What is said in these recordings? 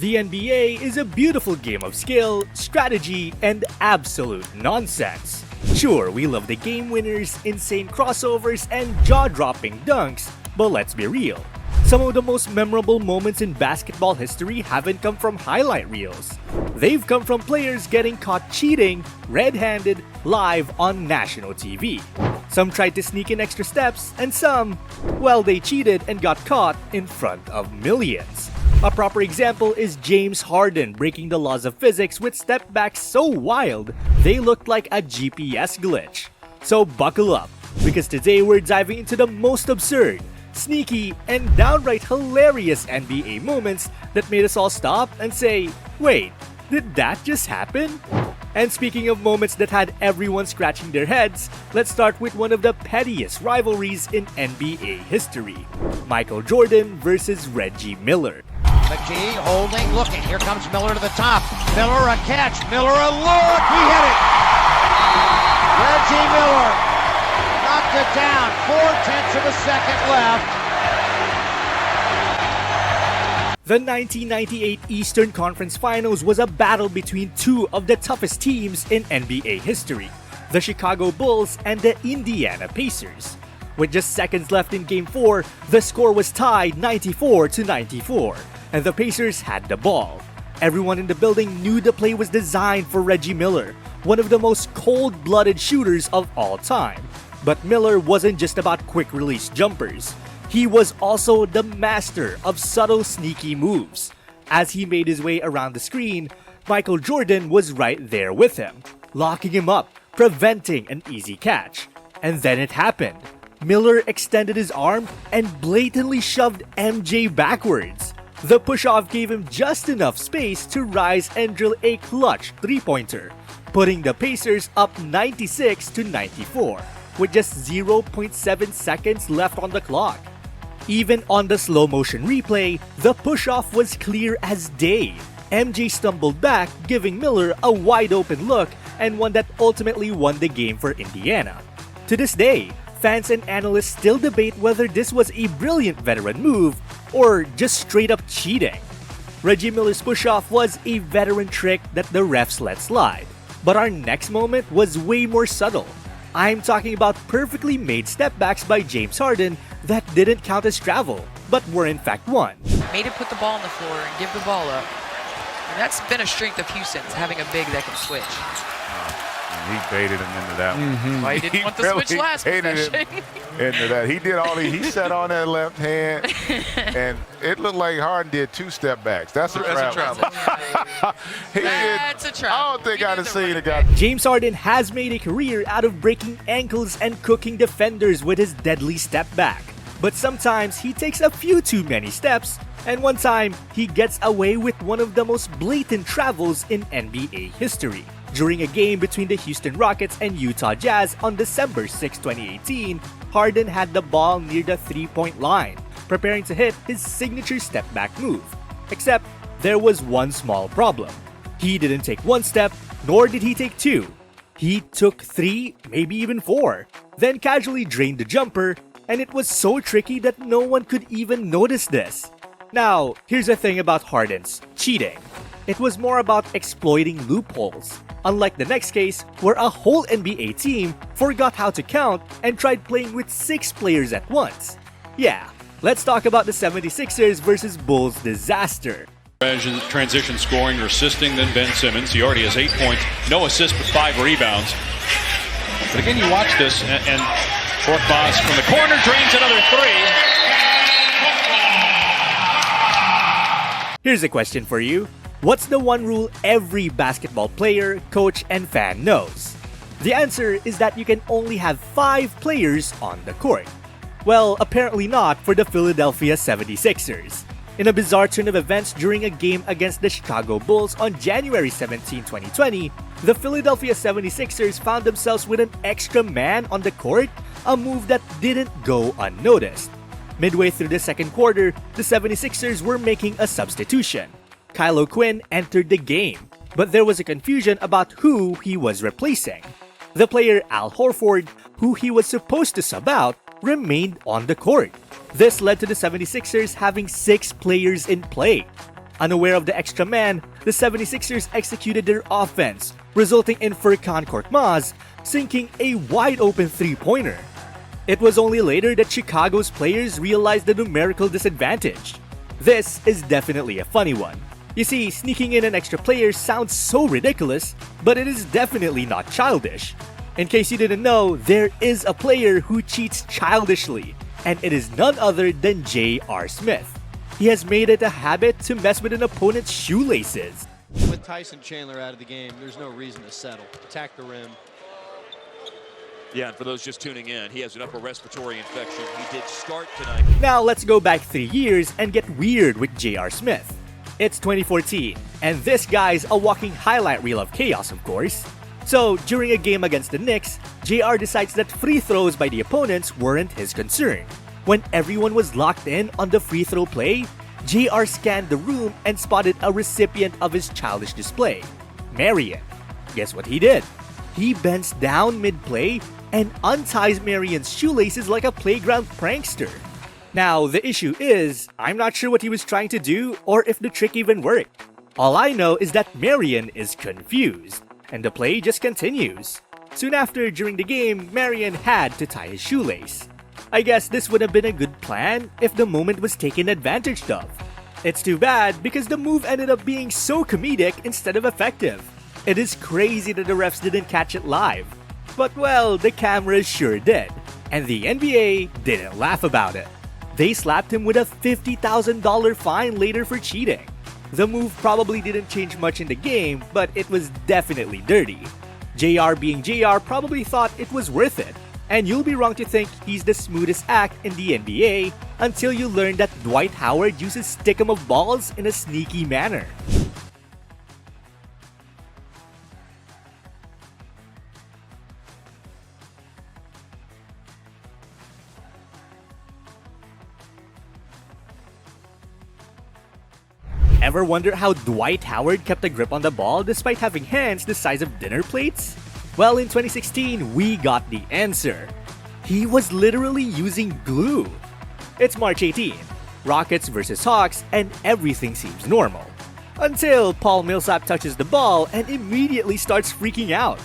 The NBA is a beautiful game of skill, strategy, and absolute nonsense. Sure, we love the game winners, insane crossovers, and jaw-dropping dunks, but let's be real. Some of the most memorable moments in basketball history haven't come from highlight reels. They've come from players getting caught cheating, red-handed, live on national TV. Some tried to sneak in extra steps, and some, well, they cheated and got caught in front of millions. A proper example is James Harden breaking the laws of physics with step backs so wild, they looked like a GPS glitch. So buckle up, because today we're diving into the most absurd, sneaky, and downright hilarious NBA moments that made us all stop and say, wait, did that just happen? And speaking of moments that had everyone scratching their heads, let's start with one of the pettiest rivalries in NBA history. Michael Jordan versus Reggie Miller. McGee holding, looking. Here comes Miller to the top. Miller a catch. Miller a look. He hit it. Reggie Miller knocked it down. 4/10 of a second left. The 1998 Eastern Conference Finals was a battle between two of the toughest teams in NBA history, the Chicago Bulls and the Indiana Pacers. With just seconds left in Game 4, the score was tied 94-94, and the Pacers had the ball. Everyone in the building knew the play was designed for Reggie Miller, one of the most cold-blooded shooters of all time. But Miller wasn't just about quick-release jumpers. He was also the master of subtle, sneaky moves. As he made his way around the screen, Michael Jordan was right there with him, locking him up, preventing an easy catch. And then it happened. Miller extended his arm and blatantly shoved MJ backwards. The push-off gave him just enough space to rise and drill a clutch three-pointer, putting the Pacers up 96-94, with just 0.7 seconds left on the clock. Even on the slow-motion replay, the push-off was clear as day. MJ stumbled back, giving Miller a wide-open look and one that ultimately won the game for Indiana. To this day, fans and analysts still debate whether this was a brilliant veteran move or just straight-up cheating. Reggie Miller's push-off was a veteran trick that the refs let slide. But our next moment was way more subtle. I'm talking about perfectly made step-backs by James Harden that didn't count as travel, but were in fact one. Made him put the ball on the floor and give the ball up. And that's been a strength of Houston's, having a big that can switch. He baited him into that one. Well, he didn't want the switch last possession. Into that. He did all he sat on that left hand, and it looked like Harden did two step backs. That's a travel. That's a travel. I don't think I'd have seen a guy. James Harden has made a career out of breaking ankles and cooking defenders with his deadly step back. But sometimes he takes a few too many steps, and one time he gets away with one of the most blatant travels in NBA history. During a game between the Houston Rockets and Utah Jazz on December 6, 2018, Harden had the ball near the three-point line, preparing to hit his signature step-back move. Except, there was one small problem. He didn't take one step, nor did he take two. He took three, maybe even four, then casually drained the jumper, and it was so tricky that no one could even notice this. Now, here's the thing about Harden's cheating. It was more about exploiting loopholes. Unlike the next case, where a whole NBA team forgot how to count and tried playing with 6 players at once. Yeah, let's talk about the 76ers versus Bulls disaster. Transition scoring or assisting than Ben Simmons. He already has 8 points, no assists but 5 rebounds. But again, you watch this and Korkmaz from the corner drains another 3. Here's a question for you. What's the one rule every basketball player, coach, and fan knows? The answer is that you can only have 5 players on the court. Well, apparently not for the Philadelphia 76ers. In a bizarre turn of events during a game against the Chicago Bulls on January 17, 2020, the Philadelphia 76ers found themselves with an extra man on the court, a move that didn't go unnoticed. Midway through the second quarter, the 76ers were making a substitution. Kyle O'Quinn entered the game, but there was a confusion about who he was replacing. The player Al Horford, who he was supposed to sub out, remained on the court. This led to the 76ers having 6 players in play. Unaware of the extra man, the 76ers executed their offense, resulting in Furkan Korkmaz sinking a wide-open three-pointer. It was only later that Chicago's players realized the numerical disadvantage. This is definitely a funny one. You see, sneaking in an extra player sounds so ridiculous, but it is definitely not childish. In case you didn't know, there is a player who cheats childishly, and it is none other than J.R. Smith. He has made it a habit to mess with an opponent's shoelaces. With Tyson Chandler out of the game, there's no reason to settle. Attack the rim. Yeah, and for those just tuning in, he has an upper respiratory infection. He did start tonight. Now let's go back 3 years and get weird with J.R. Smith. It's 2014, and this guy's a walking highlight reel of chaos, of course. So, during a game against the Knicks, JR decides that free throws by the opponents weren't his concern. When everyone was locked in on the free throw play, JR scanned the room and spotted a recipient of his childish display, Marion. Guess what he did? He bends down mid-play and unties Marion's shoelaces like a playground prankster. Now, the issue is, I'm not sure what he was trying to do or if the trick even worked. All I know is that Marion is confused, and the play just continues. Soon after, during the game, Marion had to tie his shoelace. I guess this would have been a good plan if the moment was taken advantage of. It's too bad because the move ended up being so comedic instead of effective. It is crazy that the refs didn't catch it live. But well, the cameras sure did, and the NBA didn't laugh about it. They slapped him with a $50,000 fine later for cheating. The move probably didn't change much in the game, but it was definitely dirty. JR being JR probably thought it was worth it, and you'll be wrong to think he's the smoothest act in the NBA until you learn that Dwight Howard uses stickum of balls in a sneaky manner. Ever wonder how Dwight Howard kept a grip on the ball despite having hands the size of dinner plates? Well, in 2016, we got the answer. He was literally using glue. It's March 18, Rockets versus Hawks, and everything seems normal. Until Paul Millsap touches the ball and immediately starts freaking out.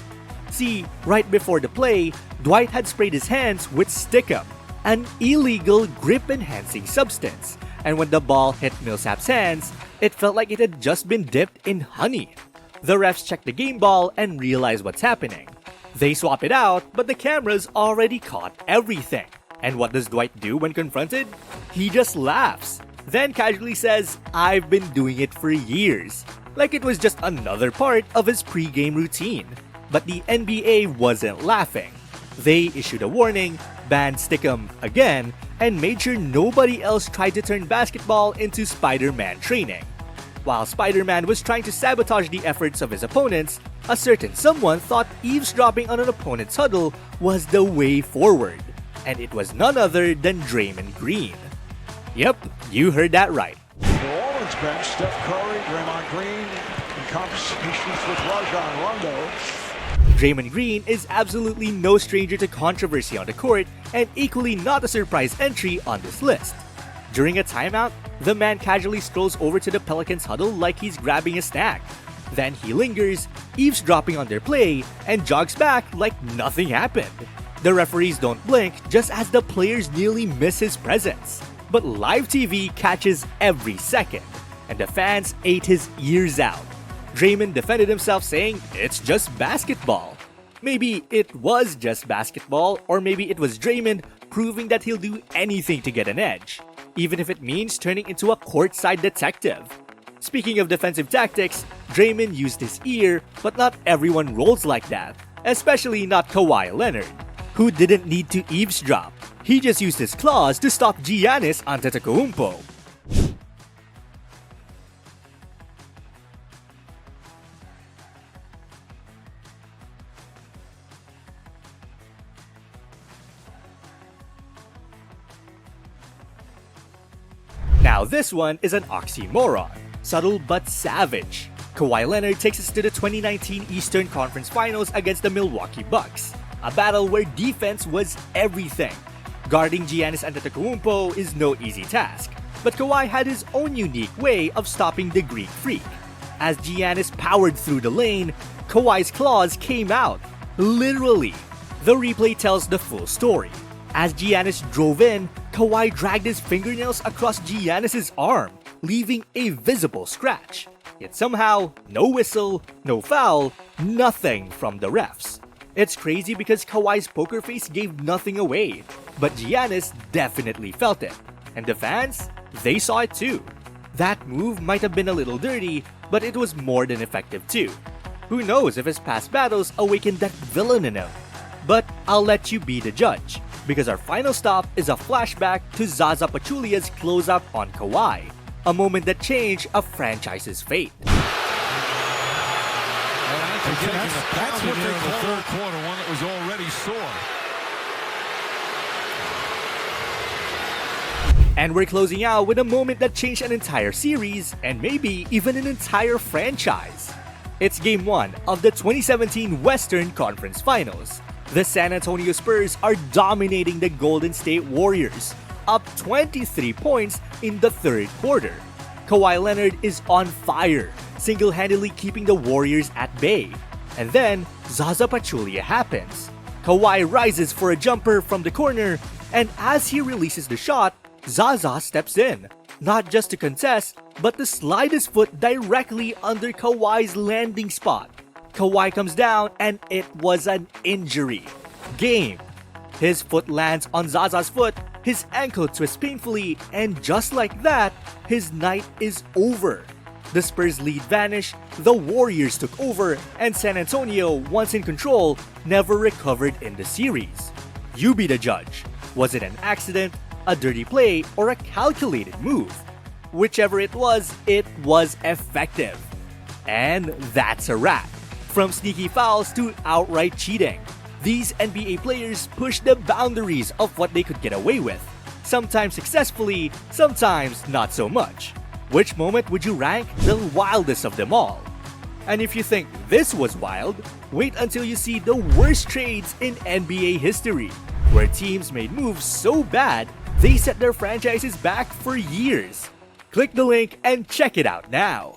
See, right before the play, Dwight had sprayed his hands with stickum, an illegal grip-enhancing substance. And when the ball hit Millsap's hands, it felt like it had just been dipped in honey. The refs check the game ball and realize what's happening. They swap it out, but the cameras already caught everything. And what does Dwight do when confronted? He just laughs, then casually says, "I've been doing it for years," like it was just another part of his pre-game routine. But the NBA wasn't laughing. They issued a warning, banned stickum again, and made sure nobody else tried to turn basketball into Spider-Man training. While Spider-Man was trying to sabotage the efforts of his opponents, a certain someone thought eavesdropping on an opponent's huddle was the way forward. And it was none other than Draymond Green. Yep, you heard that right. New Orleans bench, Steph Curry, Draymond Green, in conversations with Rajon Rondo. Draymond Green is absolutely no stranger to controversy on the court and equally not a surprise entry on this list. During a timeout, the man casually strolls over to the Pelicans huddle like he's grabbing a snack. Then he lingers, eavesdropping on their play, and jogs back like nothing happened. The referees don't blink just as the players nearly miss his presence. But live TV catches every second, and the fans ate his ears out. Draymond defended himself saying it's just basketball. Maybe it was just basketball, or maybe it was Draymond proving that he'll do anything to get an edge, even if it means turning into a courtside detective. Speaking of defensive tactics, Draymond used his ear, but not everyone rolls like that, especially not Kawhi Leonard, who didn't need to eavesdrop. He just used his claws to stop Giannis Antetokounmpo. Now this one is an oxymoron, subtle but savage. Kawhi Leonard takes us to the 2019 Eastern Conference Finals against the Milwaukee Bucks, a battle where defense was everything. Guarding Giannis Antetokounmpo is no easy task. But Kawhi had his own unique way of stopping the Greek freak. As Giannis powered through the lane, Kawhi's claws came out. Literally. The replay tells the full story. As Giannis drove in, Kawhi dragged his fingernails across Giannis' arm, leaving a visible scratch. Yet somehow, no whistle, no foul, nothing from the refs. It's crazy because Kawhi's poker face gave nothing away, but Giannis definitely felt it. And the fans, they saw it too. That move might have been a little dirty, but it was more than effective too. Who knows if his past battles awakened that villain in him? But I'll let you be the judge, because our final stop is a flashback to Zaza Pachulia's close-up on Kawhi, a moment that changed a franchise's fate. That's what they call the third quarter, one that was already sore. And we're closing out with a moment that changed an entire series and maybe even an entire franchise. It's Game 1 of the 2017 Western Conference Finals. The San Antonio Spurs are dominating the Golden State Warriors, up 23 points in the third quarter. Kawhi Leonard is on fire, single-handedly keeping the Warriors at bay. And then, Zaza Pachulia happens. Kawhi rises for a jumper from the corner, and as he releases the shot, Zaza steps in, not just to contest, but to slide his foot directly under Kawhi's landing spot. Kawhi comes down and it was an injury. Game. His foot lands on Zaza's foot, his ankle twists painfully, and just like that, his night is over. The Spurs' lead vanished, the Warriors took over, and San Antonio, once in control, never recovered in the series. You be the judge. Was it an accident, a dirty play, or a calculated move? Whichever it was effective. And that's a wrap. From sneaky fouls to outright cheating, these NBA players pushed the boundaries of what they could get away with. Sometimes successfully, sometimes not so much. Which moment would you rank the wildest of them all? And if you think this was wild, wait until you see the worst trades in NBA history, where teams made moves so bad they set their franchises back for years. Click the link and check it out now.